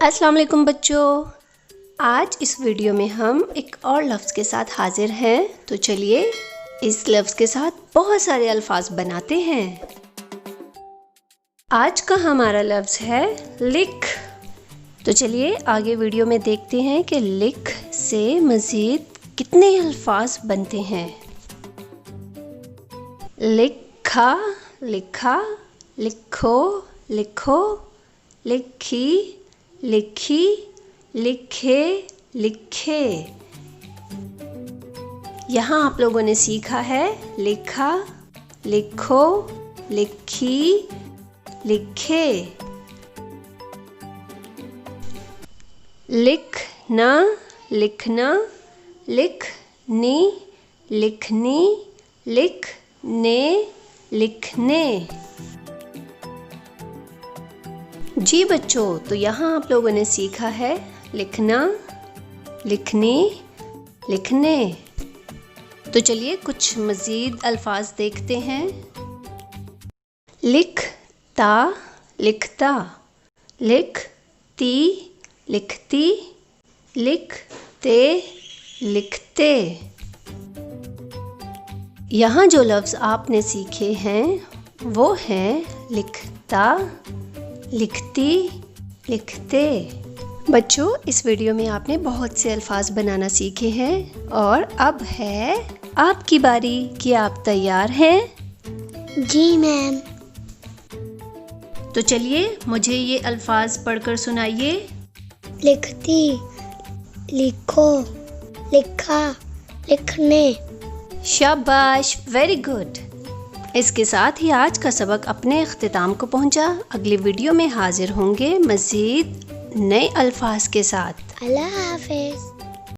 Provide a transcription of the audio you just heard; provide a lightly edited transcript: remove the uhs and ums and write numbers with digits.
अस्सलाम वालेकुम बच्चों, आज इस वीडियो में हम एक और लफ्ज़ के साथ हाजिर हैं। तो चलिए इस लफ्ज़ के साथ बहुत सारे अल्फाज बनाते हैं। आज का हमारा लफ्ज़ है लिख। तो चलिए आगे वीडियो में देखते हैं कि लिख से मज़ीद कितने अल्फाज बनते हैं। लिखा, लिखा, लिखो, लिखो, लिखी, लिखी, लिखे, लिखे। यहाँ आप लोगों ने सीखा है लिखा, लिखो, लिखी, लिखे। लिखना, लिखना, लिखनी, लिखनी, लिखने, लिखने। जी बच्चों, तो यहाँ आप लोगों ने सीखा है लिखना, लिखने, लिखने। तो चलिए कुछ मज़ीद अल्फाज देखते हैं। लिखता, लिखता, लिखती, लिखती, लिखते, लिखते। यहाँ जो लफ्ज़ आपने सीखे हैं वो हैं लिखता, लिखती, लिखते। बच्चों, इस वीडियो में आपने बहुत से अल्फाज बनाना सीखे हैं और अब है आपकी बारी। क्या आप तैयार हैं? जी मैम। तो चलिए मुझे ये अल्फाज पढ़कर सुनाइए। लिखती, लिखो, लिखा, लिखने। शाबाश, वेरी गुड। इसके साथ ही आज का सबक अपने इख्तिताम को पहुंचा। अगली वीडियो में हाजिर होंगे मज़ीद नए अल्फाज के साथ। अल्लाह हाफ़िज़।